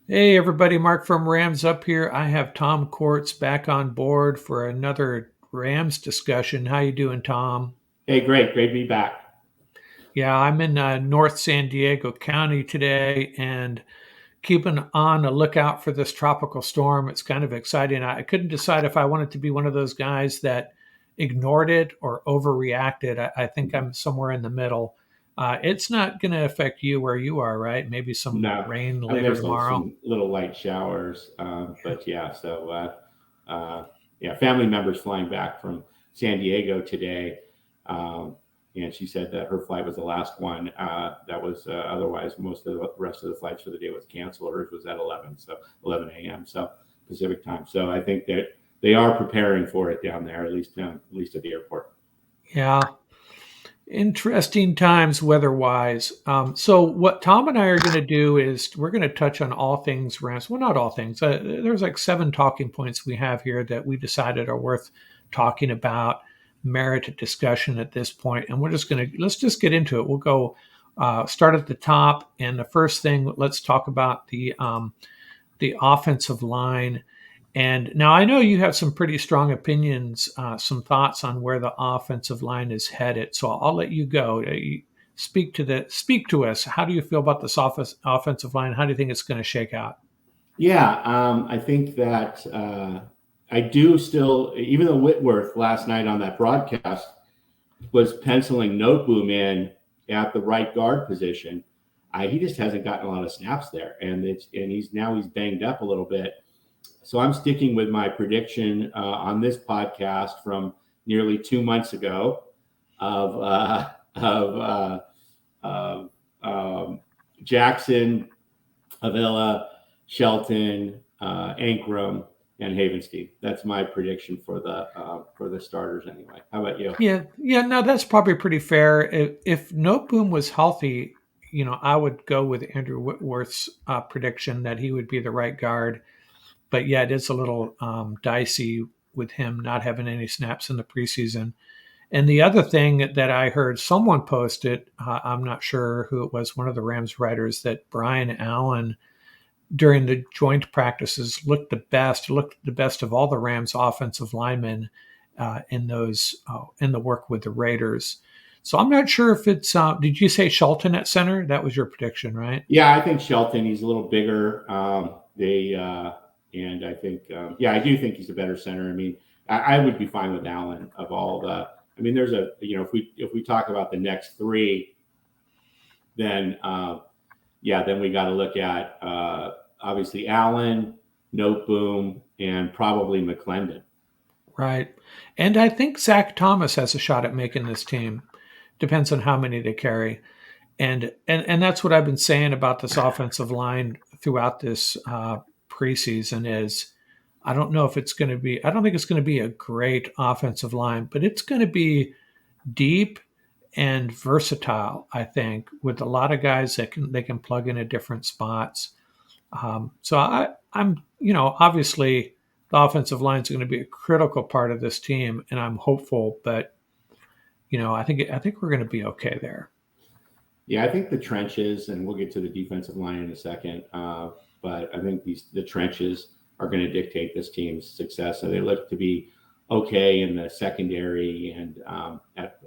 Hey everybody, Mark from Rams up here. I have Tom Courts back on board for another Rams discussion. How you doing, Tom? Hey, great to be back. Yeah, I'm in North San Diego County today and keeping on a lookout for this tropical storm. It's kind of exciting. I couldn't decide if I wanted to be one of those guys that ignored it or overreacted. I think I'm somewhere in the middle. It's not going to affect you where you are, right? Maybe some No, rain I mean later there's tomorrow. some little light showers, but yeah. Yeah, family members flying back from San Diego today, um, and she said that her flight was the last one. That was otherwise most of the rest of the flights for the day was canceled. Hers was at 11 a.m. So Pacific time. So I think that they are preparing for it down there, at least at the airport. Yeah. Interesting times weather-wise. So what Tom and I are going to do is we're going to touch on all things Rams. Well, not all things. There's like 7 talking points we have here that we decided are worth talking about, merit discussion at this point, and let's just get into it. We'll go start at the top, and the first thing, let's talk about the offensive line. And now I know you have some pretty strong opinions, some thoughts on where the offensive line is headed. So I'll let you go. Speak to us. How do you feel about this offensive line? How do you think it's going to shake out? Yeah, I think that I do still, even though Whitworth last night on that broadcast was penciling Noteboom in at the right guard position, he just hasn't gotten a lot of snaps there, and he's banged up a little bit. So I'm sticking with my prediction on this podcast from nearly 2 months ago of of Jackson, Avila, Shelton, Ankrum, and Havenstein. That's my prediction for the starters anyway. How about you? Yeah, no, that's probably pretty fair. If Noteboom was healthy, I would go with Andrew Whitworth's prediction that he would be the right guard. But yeah, it is a little dicey with him not having any snaps in the preseason. And the other thing that I heard someone posted, I'm not sure who it was, one of the Rams writers, that Brian Allen during the joint practices looked the best of all the Rams offensive linemen in the work with the Raiders. So I'm not sure if it's. Did you say Shelton at center? That was your prediction, right? Yeah, I think Shelton. He's a little bigger. And I think, yeah, I do think he's a better center. I mean, I would be fine with Allen of all the. I mean, if we talk about the next three, then then we got to look at obviously Allen, Noteboom, and probably McClendon. Right. And I think Zach Thomas has a shot at making this team. Depends on how many they carry. And that's what I've been saying about this offensive line throughout this preseason is I don't know if it's going to be I don't think it's going to be a great offensive line, but it's going to be deep and versatile, I think, with a lot of guys that they can plug in at different spots. I'm obviously the offensive line is going to be a critical part of this team, and I'm hopeful, but I think we're going to be okay there. Yeah, I think the trenches, and we'll get to the defensive line in a second. But I think the trenches are going to dictate this team's success. So they look to be okay in the secondary and at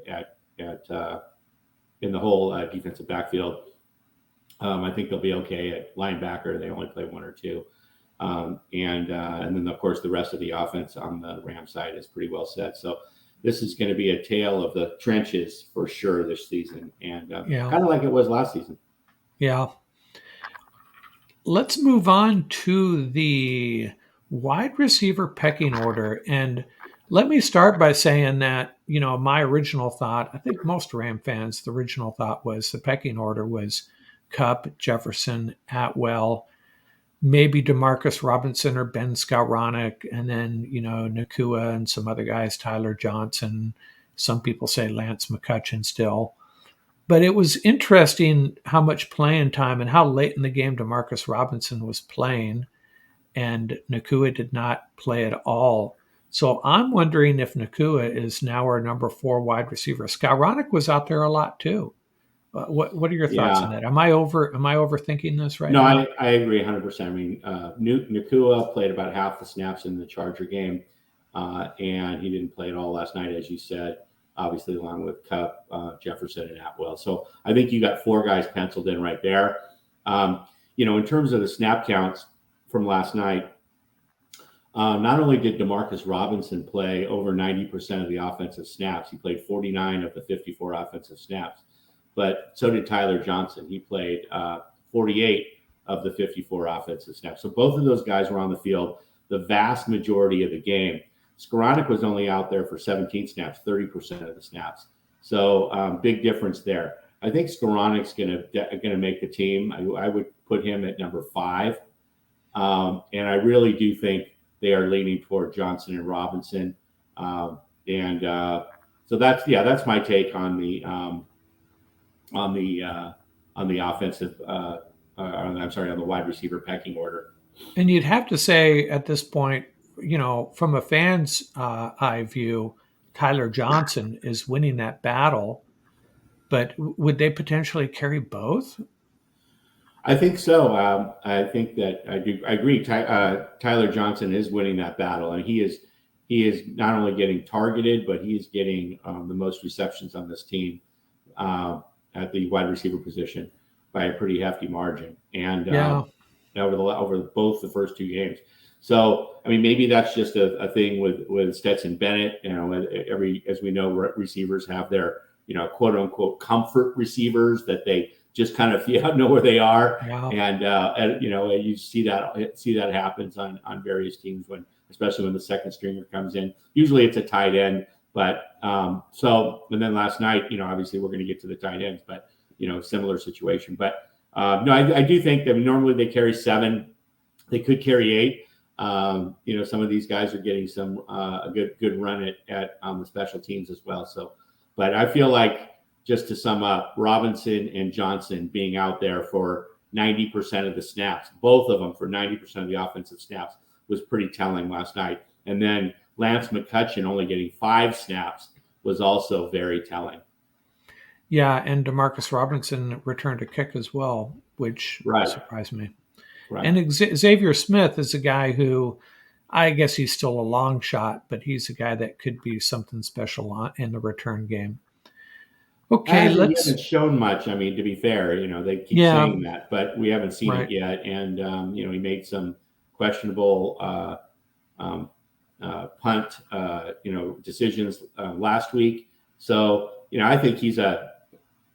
in the whole defensive backfield. I think they'll be okay at linebacker. They only play one or two, and then of course the rest of the offense on the Ram side is pretty well set. So this is going to be a tale of the trenches for sure this season, and Yeah, kind of like it was last season. yeah. Let's move on to the wide receiver pecking order. And let me start by saying that, my original thought, I think most Ram fans, the original thought was the pecking order was Cup, Jefferson, Atwell, maybe Demarcus Robinson or Ben Skowronek, and then, Nakua and some other guys, Tyler Johnson. Some people say Lance McCutcheon still. But it was interesting how much playing time and how late in the game Demarcus Robinson was playing, and Nakua did not play at all. So I'm wondering if Nakua is now our number 4 wide receiver. Skowronek was out there a lot too. What are your thoughts on Yeah. that? Am I overthinking this right No, now? I agree 100%. I mean, Nakua played about half the snaps in the Charger game, and he didn't play at all last night, as you said, obviously, along with Cup, Jefferson, and Atwell. So I think you got four guys penciled in right there. In terms of the snap counts from last night, not only did Demarcus Robinson play over 90% of the offensive snaps, he played 49 of the 54 offensive snaps, but so did Tyler Johnson. He played 48 of the 54 offensive snaps. So both of those guys were on the field the vast majority of the game. Skowronek was only out there for 17 snaps, 30% of the snaps. So big difference there. I think Skowronek's going to make the team. I would put him at number 5. And I really do think they are leaning toward Johnson and Robinson. And so that's my take on on the uh, the offensive. I'm sorry, on the wide receiver pecking order. And you'd have to say at this point, from a fan's eye view, Tyler Johnson is winning that battle. But would they potentially carry both? I think so. I think that I do. I agree. Tyler Johnson is winning that battle, and he is not only getting targeted, but he is getting the most receptions on this team uh, at the wide receiver position by a pretty hefty margin, and Yeah, over both the first two games. So I mean, maybe that's just a thing with Stetson Bennett. As we know, receivers have their quote unquote comfort receivers that they just kind of know where they are, yeah, and you see that happens on various teams especially when the second stringer comes in. Usually it's a tight end, but and then last night, obviously we're going to get to the tight ends, but similar situation. But no, I do think that normally they carry 7, they could carry 8. Some of these guys are getting some a good run at on the special teams as well. So, but I feel like, just to sum up, Robinson and Johnson being out there for 90% of the snaps, both of them for 90% of the offensive snaps, was pretty telling last night. And then Lance McCutcheon only getting 5 snaps was also very telling. yeah. And Demarcus Robinson returned a kick as well, which Right, surprised me. right. And Xavier Smith is a guy who, I guess he's still a long shot, but he's a guy that could be something special in the return game. Okay, He hasn't shown much. I mean, to be fair, they keep yeah, saying that, but we haven't seen it right. yet. And he made some questionable um, punt, decisions last week. So, I think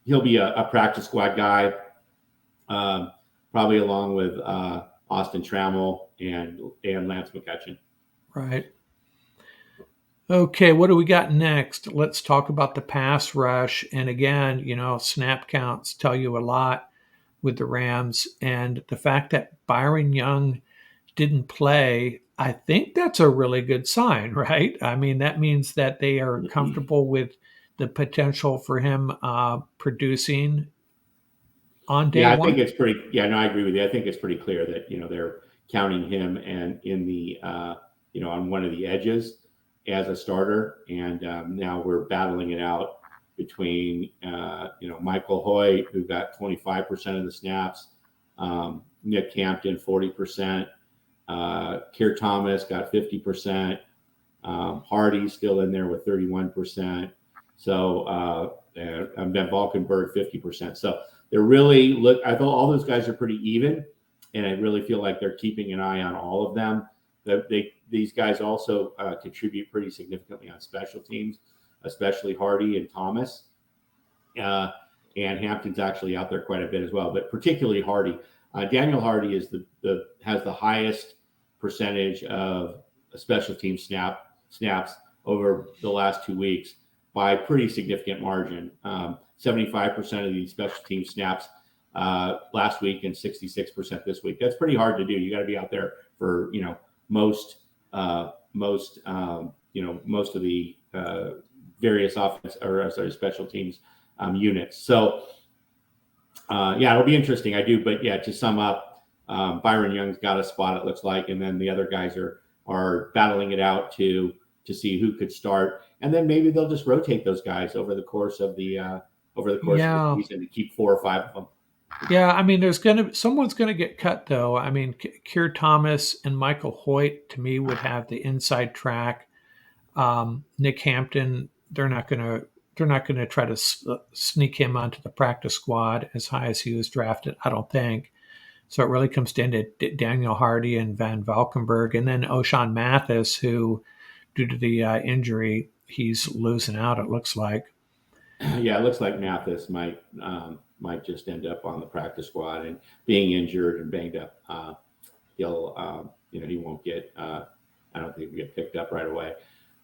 he'll be a practice squad guy, um, probably along with Austin Trammell and Lance McCutcheon. Right. Okay, what do we got next? Let's talk about the pass rush. And again, snap counts tell you a lot with the Rams. And the fact that Byron Young didn't play, I think that's a really good sign, right? I mean, that means that they are comfortable with the potential for him producing on day Yeah, I think one. it's pretty. Yeah, no, I agree with you. I think it's pretty clear that they're counting him and in the on one of the edges as a starter, and now we're battling it out between Michael Hoy, who got 25% of the snaps, Nick Hampton 40%, Keir Thomas got 50%, Hardy still in there with 31%. So Ben Valkenburg 50%. So they're really I thought all those guys are pretty even, and I really feel like they're keeping an eye on all of them. These guys also contribute pretty significantly on special teams, especially Hardy and Thomas. And Hampton's actually out there quite a bit as well, but particularly Hardy. Daniel Hardy is has the highest percentage of special team snaps over the last 2 weeks by a pretty significant margin. 75% of these special team snaps last week and 66% this week. That's pretty hard to do. You got to be out there for most most of the various offense or special teams units. So yeah, it'll be interesting. I do, but yeah, to sum up, Byron Young's got a spot, it looks like, and then the other guys are battling it out to see who could start, and then maybe they'll just rotate those guys over the course of the over the course of the Yeah. season to keep 4 or 5 of them. Yeah, I mean, someone's gonna get cut though. I mean, Keir Thomas and Michael Hoyt to me would have the inside track. Nick Hampton, they're not gonna try to sneak him onto the practice squad as high as he was drafted. I don't think. So it really comes down to Daniel Hardy and Van Valkenburg, and then O'Shawn Mathis, who, due to the injury, he's losing out. It looks like. Yeah, it looks like Mathis might just end up on the practice squad and being injured and banged up. He'll he won't get. I don't think he'll get picked up right away.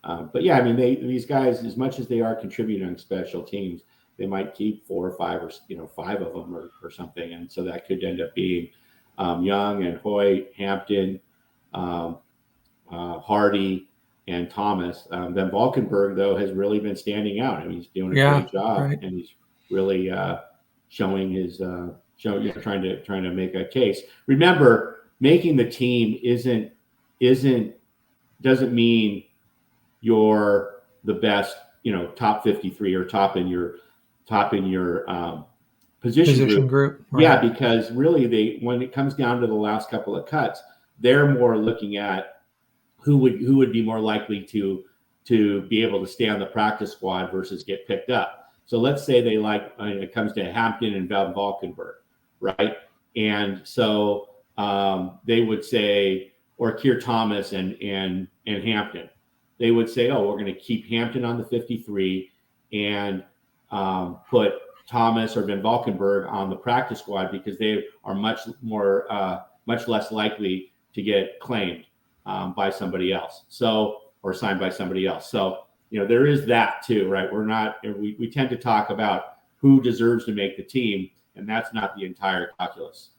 But yeah, I mean these guys, as much as they are contributing on special teams, they might keep 4 or 5 or 5 of them or something, and so that could end up being Young and Hoyt, Hampton, um, Hardy, and Thomas. Then Valkenburg, though, has really been standing out. I mean, he's doing a Yeah, great job, right. and he's really showing his trying to make a case. Remember, making the team isn't doesn't mean you're the best, top 53 or top in your position Position group. group, Yeah, right? because really when it comes down to the last couple of cuts, they're more looking at who would be more likely to be able to stay on the practice squad versus get picked up. So let's say they it comes to Hampton and Van Valkenburg, right? And so they would say, or Keir Thomas and Hampton, they would say, oh, we're going to keep Hampton on the 53 and put Thomas or Van Valkenburg on the practice squad because they are much less likely to get claimed by somebody else. So, or signed by somebody else. So, there is that too, right? We tend to talk about who deserves to make the team, and that's not the entire calculus.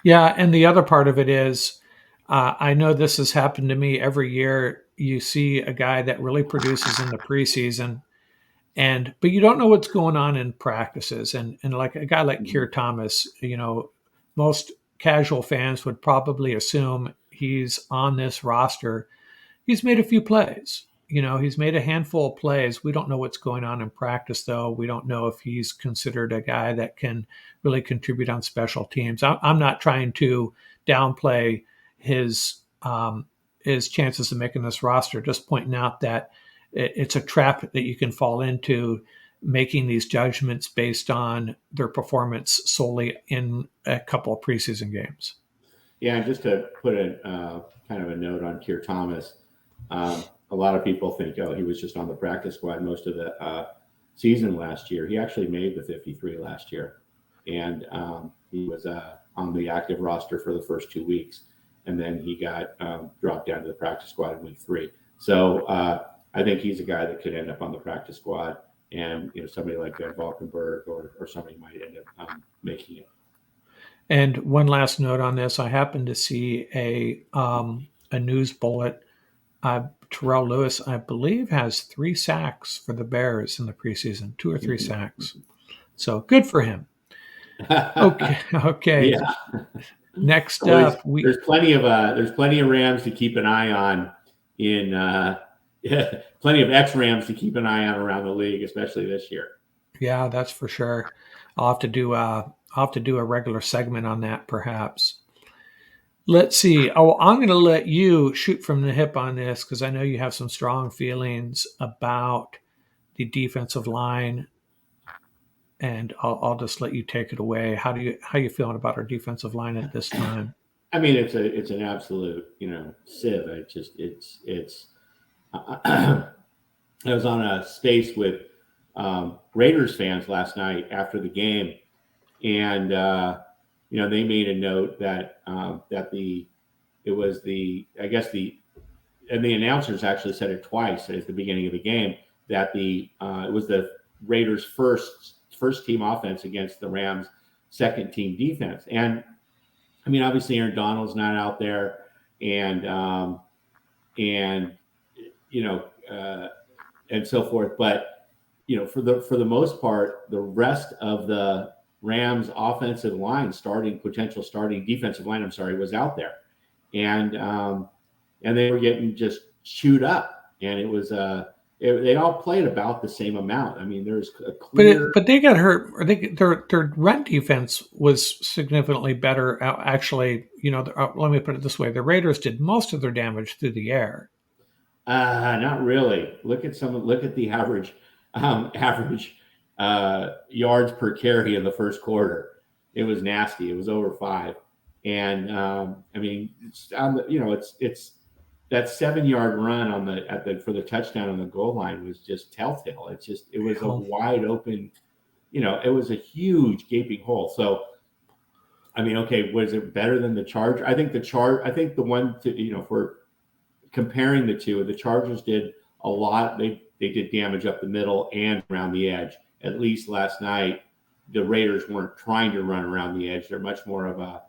Yeah, and the other part of it is, I know this has happened to me every year. You see a guy that really produces in the preseason, but you don't know what's going on in practices. And like a guy like Mhm. Keir Thomas, most casual fans would probably assume he's on this roster. He's made a few plays. He's made a handful of plays. We don't know what's going on in practice, though. We don't know if he's considered a guy that can really contribute on special teams. I'm not trying to downplay his his chances of making this roster. Just pointing out that it's a trap that you can fall into, making these judgments based on their performance solely in a couple of preseason games. Yeah, and just to put a kind of a note on Keir Thomas, a lot of people think, oh, he was just on the practice squad most of the season last year. He actually made the 53 last year, and he was on the active roster for the first 2 weeks, and then he got dropped down to the practice squad in week 3. So I think he's a guy that could end up on the practice squad, and somebody like Van Valkenburg or somebody might end up making it. And one last note on this: I happened to see a news bullet. Terrell Lewis, I believe, has 3 sacks for the Bears in the preseason, 2 or 3 sacks. So good for him. Okay, okay. Yeah. Next Well, up, we there's plenty of Rams to keep an eye on in plenty of ex Rams to keep an eye on around the league, especially this year. yeah, that's for sure. I'll have to do a regular segment on that, perhaps. Let's see. Oh, I'm going to let you shoot from the hip on this because I know you have some strong feelings about the defensive line, and I'll just let you take it away. How you feeling about our defensive line at this time? I mean, it's an absolute sieve. It's. I was on a space with Raiders fans last night after the game, and they made a note that it was the I guess the and the announcers actually said it twice at the beginning of the game that it was the Raiders' first team offense against the Rams' second team defense. And I mean, obviously Aaron Donald's not out there, and and you know and so forth. But for the most part, the rest of the Rams' offensive line, potential starting defensive line, I'm sorry, was out there, and they were getting just chewed up, and it was they all played about the same amount. I mean, there's a But clear. they got hurt. Their run defense was significantly better. Actually, let me put it this way: the Raiders did most of their damage through the air. Not really. Look at the average yards per carry in the first quarter. It was nasty. It was over 5, and I mean, it's on the it's that 7 yard run on the at the for the touchdown on the goal line was just telltale. It was a Hell, wide open. It was a huge gaping hole. So I mean, okay, was it better than the charge? I think the one to for comparing the Chargers did a lot. They did damage up the middle and around the edge. At least last night, the Raiders weren't trying to run around the edge. They're much more of a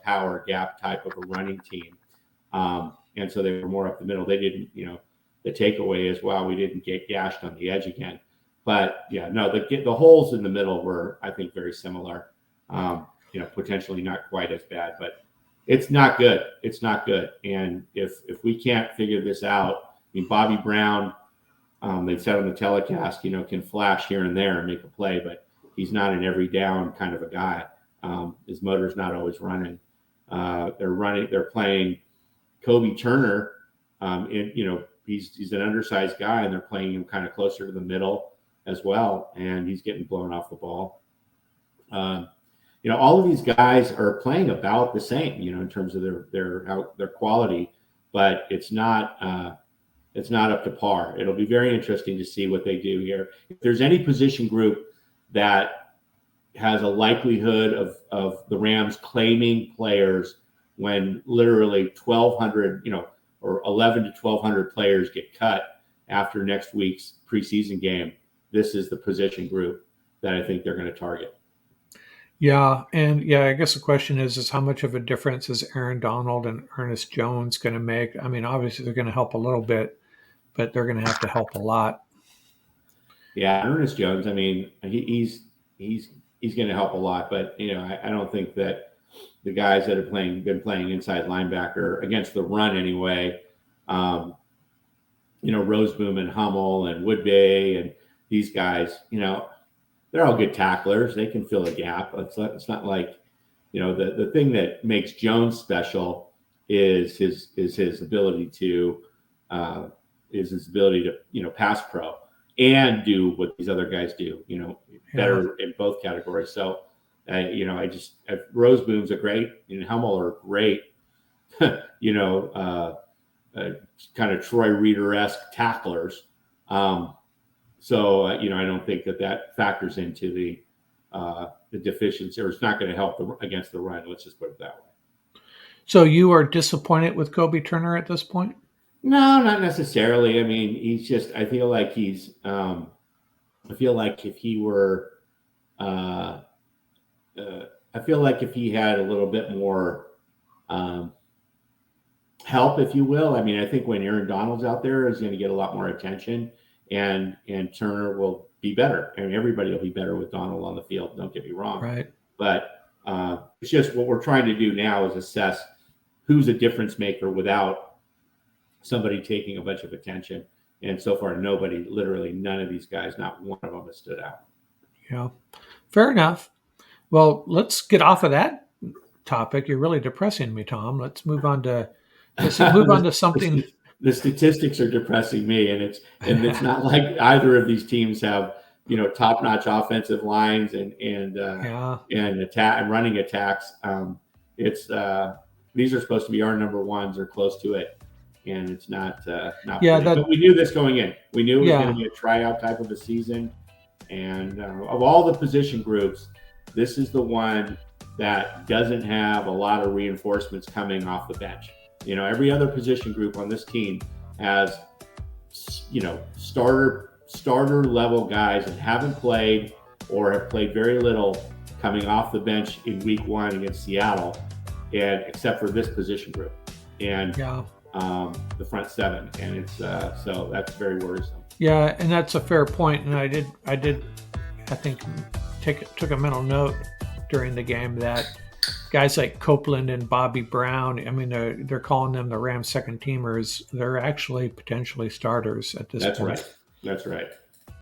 power gap type of a running team, and so they were more up the middle. They didn't, the takeaway is, wow, we didn't get gashed on the edge again. But yeah, no, the holes in the middle were, I think, very similar. Potentially not quite as bad, but it's not good. It's not good. And if we can't figure this out, I mean, Bobby Brown, they said on the telecast, can flash here and there and make a play, but he's not an every down kind of a guy. His motor's not always running. They're playing Kobe Turner. He's an undersized guy, and they're playing him kind of closer to the middle as well, and he's getting blown off the ball. All of these guys are playing about the same, in terms of their quality, but it's not up to par. It'll be very interesting to see what they do here. If there's any position group that has a likelihood of the Rams claiming players when literally 1,200, or 11 to 1,200 players get cut after next week's preseason game, this is the position group that I think they're going to target. Yeah, and yeah, I guess the question is how much of a difference is Aaron Donald and Ernest Jones going to make? I mean, obviously they're going to help a little bit, but they're going to have to help a lot. Yeah, Ernest Jones. I mean, he's going to help a lot, but I don't think that the guys that have been playing inside linebacker against the run anyway. Roseboom and Hummel and Woodbay and these guys. They're all good tacklers. They can fill a gap. It's not like, the thing that makes Jones special is his ability to pass pro and do what these other guys do, better in both categories. So, Roseboom's a great, Hummel are great, kind of Troy Reader-esque tacklers. So I don't think that factors into the deficiency, or it's not going to help against the run. Let's just put it that way. So you are disappointed with Kobe Turner at this point? No, not necessarily. I mean, he's just. I feel like if he were, I feel like if he had a little bit more help, if you will. I mean, I think when Aaron Donald's out there, he's going to get a lot more attention. And Turner will be better. I mean, everybody will be better with Donald on the field. Don't get me wrong. Right. But it's just what we're trying to do now is assess who's a difference maker without somebody taking a bunch of attention. And so far, literally none of these guys, not one of them has stood out. Yeah. Fair enough. Well, let's get off of that topic. You're really depressing me, Tom. Let's move on to something. The statistics are depressing me, and it's not like either of these teams have top-notch offensive lines and attack and running attacks. These are supposed to be our number ones or close to it, and it's not. But we knew this going in. We knew it was going to be a tryout type of a season, and of all the position groups, this is the one that doesn't have a lot of reinforcements coming off the bench. Every other position group on this team has, starter level guys that haven't played or have played very little coming off the bench in week 1 against Seattle, and except for this position group and the front 7. And it's so that's very worrisome. Yeah. And that's a fair point. And I think took a mental note during the game that guys like Copeland and Bobby Brown, I mean, they're calling them the Rams second teamers. They're actually potentially starters at this point. Right. That's right.